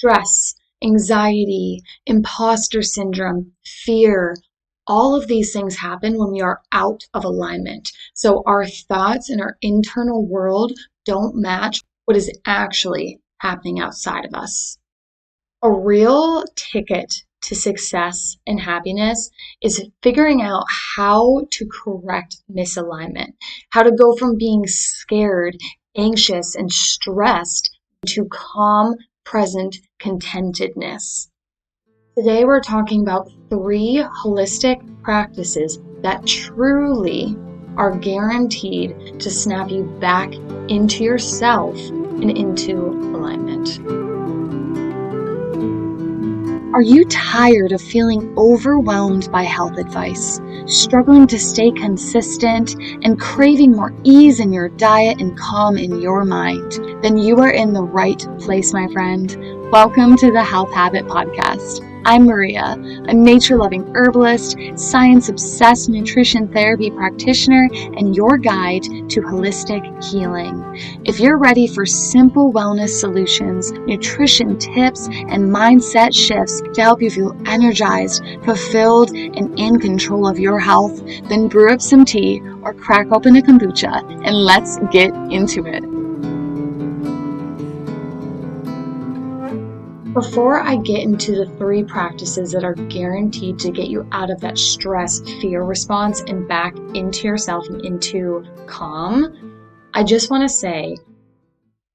stress, anxiety, imposter syndrome, fear. All of these things happen when we are out of alignment. So our thoughts and our internal world don't match what is actually happening outside of us. A real ticket to success and happiness is figuring out how to correct misalignment, how to go from being scared, anxious, and stressed to calm, present contentedness. Today, we're talking about 3 holistic practices that truly are guaranteed to snap you back into yourself and into alignment. Are you tired of feeling overwhelmed by health advice, struggling to stay consistent, and craving more ease in your diet and calm in your mind? Then you are in the right place, my friend. Welcome to the Health Habit Podcast. I'm Maria, a nature-loving herbalist, science-obsessed nutrition therapy practitioner, and your guide to holistic healing. If you're ready for simple wellness solutions, nutrition tips, and mindset shifts to help you feel energized, fulfilled, and in control of your health, then brew up some tea or crack open a kombucha and let's get into it. Before I get into the 3 practices that are guaranteed to get you out of that stress, fear response and back into yourself and into calm, I just want to say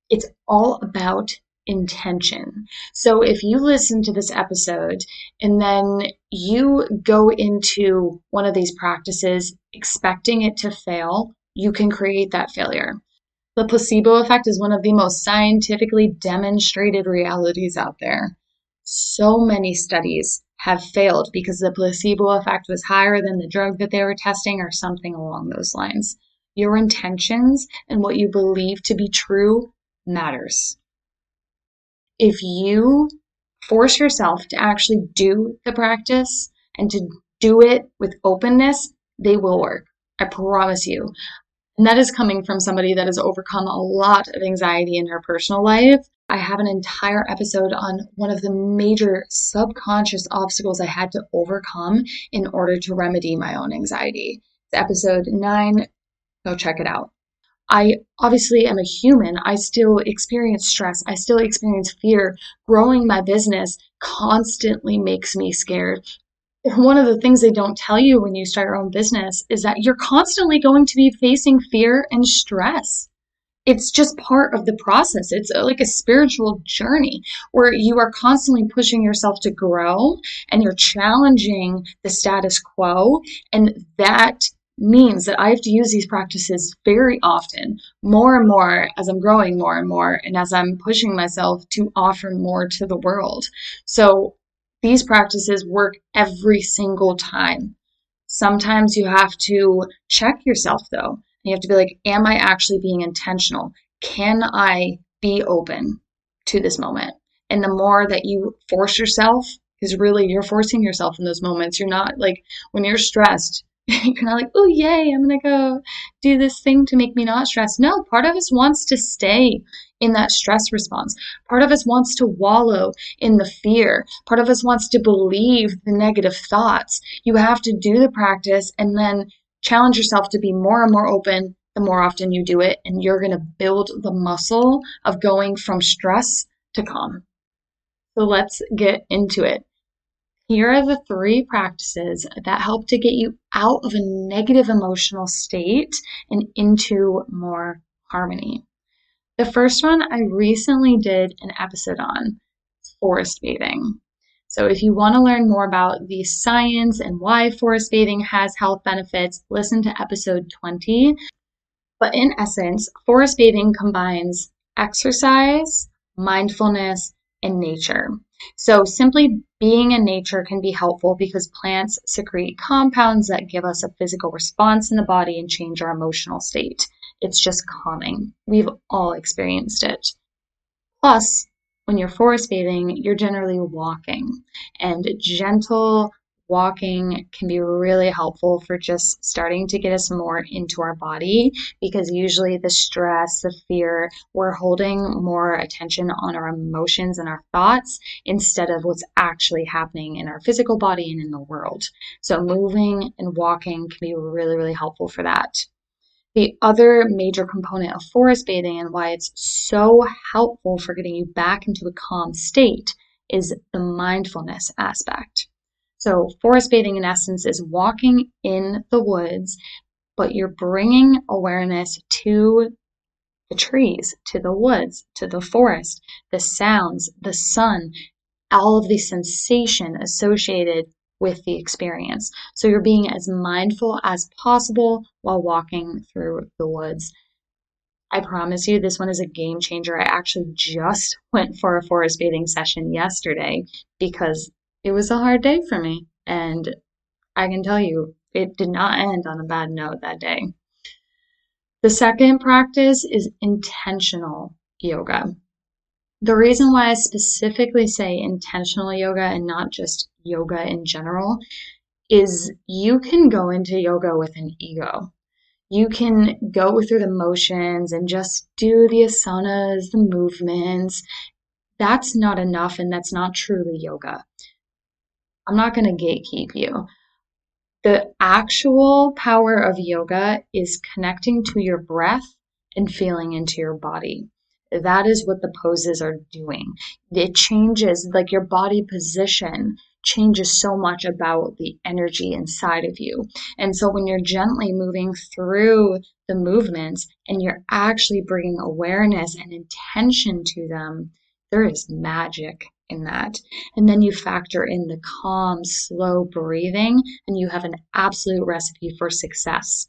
it's all about intention. So if you listen to this episode and then you go into one of these practices expecting it to fail, you can create that failure. The placebo effect is one of the most scientifically demonstrated realities out there. So many studies have failed because the placebo effect was higher than the drug that they were testing or something along those lines. Your intentions and what you believe to be true matters. If you force yourself to actually do the practice and to do it with openness, they will work. I promise you. And that is coming from somebody that has overcome a lot of anxiety in her personal life. I have an entire episode on one of the major subconscious obstacles I had to overcome in order to remedy my own anxiety. It's episode 9. Go check it out. I obviously am a human. I still experience stress. I still experience fear. Growing my business constantly makes me scared. One of the things they don't tell you when you start your own business is that you're constantly going to be facing fear and stress. It's just part of the process. It's like a spiritual journey where you are constantly pushing yourself to grow and you're challenging the status quo. And that means that I have to use these practices very often, more and more as I'm growing more and more, and as I'm pushing myself to offer more to the world. So these practices work every single time. Sometimes you have to check yourself though. You have to be like, am I actually being intentional? Can I be open to this moment? And the more that you force yourself, because really you're forcing yourself in those moments. You're not like, when you're stressed, you're not like, oh yay, I'm going to go do this thing to make me not stressed. No, part of us wants to stay in that stress response. Part of us wants to wallow in the fear. Part of us wants to believe the negative thoughts. You have to do the practice and then challenge yourself to be more and more open the more often you do it. And you're going to build the muscle of going from stress to calm. So let's get into it. Here are the 3 practices that help to get you out of a negative emotional state and into more harmony. The first one I recently did an episode on, forest bathing. So if you want to learn more about the science and why forest bathing has health benefits, listen to episode 20. But in essence, forest bathing combines exercise, mindfulness, and nature. So simply being in nature can be helpful because plants secrete compounds that give us a physical response in the body and change our emotional state. It's just calming. We've all experienced it. Plus, when you're forest bathing, you're generally walking, and gentle walking can be really helpful for just starting to get us more into our body, because usually the stress, the fear, we're holding more attention on our emotions and our thoughts instead of what's actually happening in our physical body and in the world. So moving and walking can be really, really helpful for that. The other major component of forest bathing and why it's so helpful for getting you back into a calm state is the mindfulness aspect. So forest bathing in essence is walking in the woods, but you're bringing awareness to the trees, to the woods, to the forest, the sounds, the sun, all of the sensation associated with the experience. So you're being as mindful as possible while walking through the woods. I promise you, this one is a game changer. I actually just went for a forest bathing session yesterday because it was a hard day for me. And I can tell you, it did not end on a bad note that day. The second practice is intentional yoga. The reason why I specifically say intentional yoga and not just yoga in general is you can go into yoga with an ego. You can go through the motions and just do the asanas, the movements. That's not enough, and that's not truly yoga. I'm not going to gatekeep you. The actual power of yoga is connecting to your breath and feeling into your body. That is what the poses are doing. It changes, like your body position changes so much about the energy inside of you. And so when you're gently moving through the movements and you're actually bringing awareness and intention to them, there is magic in that. And then you factor in the calm, slow breathing, and you have an absolute recipe for success.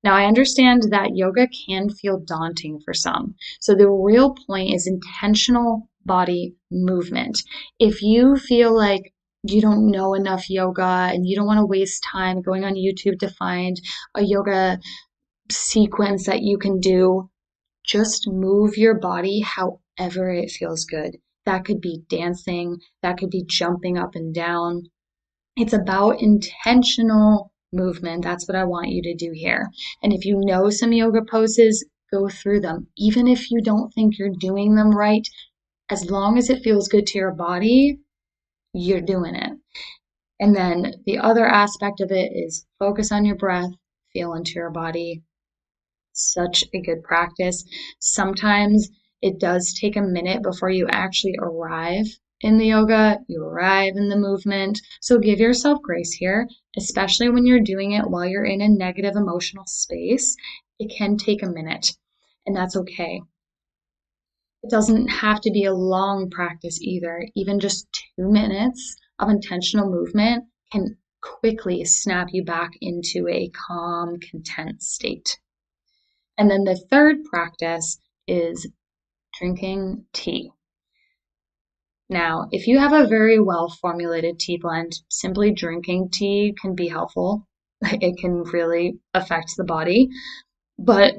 Now, I understand that yoga can feel daunting for some. So the real point is intentional body movement. If you feel like you don't know enough yoga and you don't want to waste time going on YouTube to find a yoga sequence that you can do, just move your body however it feels good. That could be dancing, that could be jumping up and down. It's about intentional movement. That's what I want you to do here. And if you know some yoga poses, go through them. Even if you don't think you're doing them right, as long as it feels good to your body, you're doing it. And then the other aspect of it is focus on your breath, feel into your body. Such a good practice. Sometimes it does take a minute before you actually arrive in the yoga, you arrive in the movement. So give yourself grace here, especially when you're doing it while you're in a negative emotional space. It can take a minute, and that's okay. It doesn't have to be a long practice either. Even just 2 minutes of intentional movement can quickly snap you back into a calm, content state. And then the third practice is drinking tea. Now, if you have a very well formulated tea blend, simply drinking tea can be helpful. It can really affect the body. But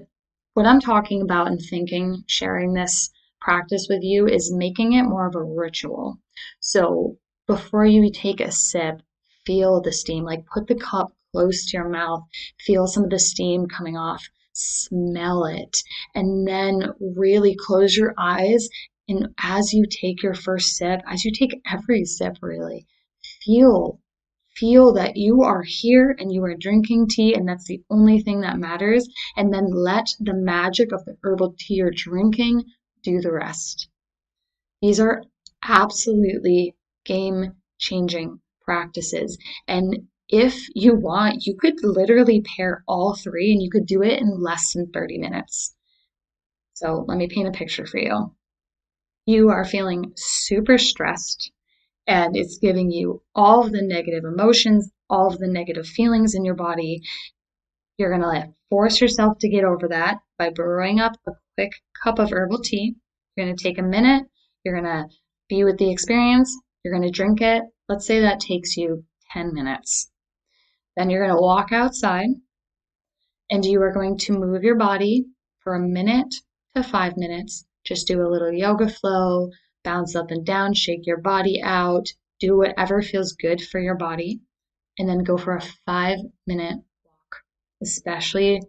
what I'm talking about and thinking, sharing this practice with you, is making it more of a ritual. So before you take a sip, feel the steam, like put the cup close to your mouth, feel some of the steam coming off, smell it, and then really close your eyes. And as you take your first sip, as you take every sip really, feel that you are here and you are drinking tea, and that's the only thing that matters. And then let the magic of the herbal tea you're drinking do the rest. These are absolutely game-changing practices. And if you want, you could literally pair all three and you could do it in less than 30 minutes. So let me paint a picture for you. You are feeling super stressed, and it's giving you all of the negative emotions, all of the negative feelings in your body. You're going to force yourself to get over that by brewing up a quick cup of herbal tea. You're going to take a minute. You're going to be with the experience. You're going to drink it. Let's say that takes you 10 minutes. Then you're going to walk outside, and you are going to move your body for a minute to 5 minutes. Just do a little yoga flow, bounce up and down, shake your body out, do whatever feels good for your body. and then go for a 5-minute walk, especially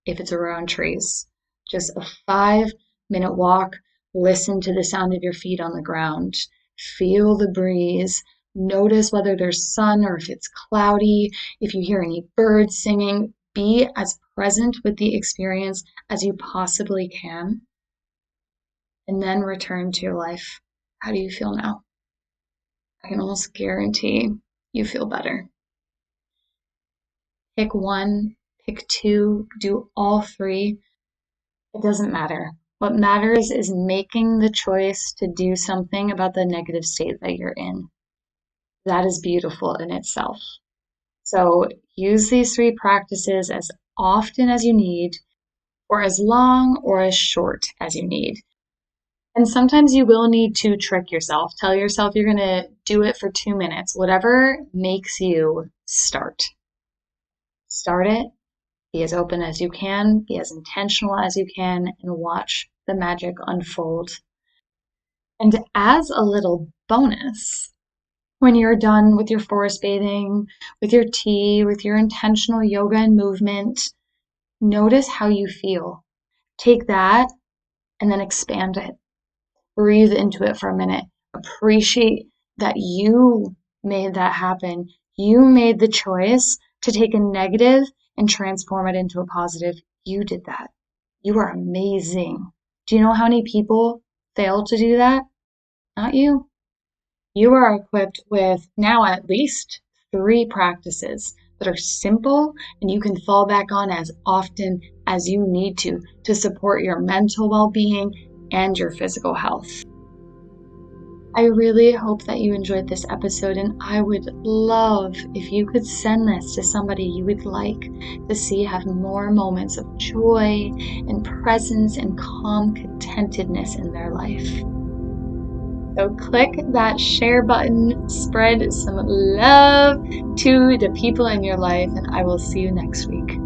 if it's around trees. Just a 5-minute walk. Listen to the sound of your feet on the ground. Feel the breeze. Notice whether there's sun or if it's cloudy. If you hear any birds singing, be as present with the experience as you possibly can. And then return to your life. How do you feel now? I can almost guarantee you feel better. Pick one, pick two, do all three. It doesn't matter. What matters is making the choice to do something about the negative state that you're in. That is beautiful in itself. So use these 3 practices as often as you need, or as long or as short as you need. And sometimes you will need to trick yourself. Tell yourself you're going to do it for 2 minutes. Whatever makes you start. Start it. Be as open as you can, be as intentional as you can, and watch the magic unfold. And as a little bonus, when you're done with your forest bathing, with your tea, with your intentional yoga and movement, notice how you feel. Take that and then expand it. Breathe into it for a minute. Appreciate that you made that happen. You made the choice to take a negative and transform it into a positive. You did that. You are amazing. Do you know how many people fail to do that? Not you. You are equipped with now at least 3 practices that are simple and you can fall back on as often as you need to support your mental well-being and your physical health. I really hope that you enjoyed this episode, and I would love if you could send this to somebody you would like to see have more moments of joy and presence and calm contentedness in their life. So click that share button, spread some love to the people in your life, and I will see you next week.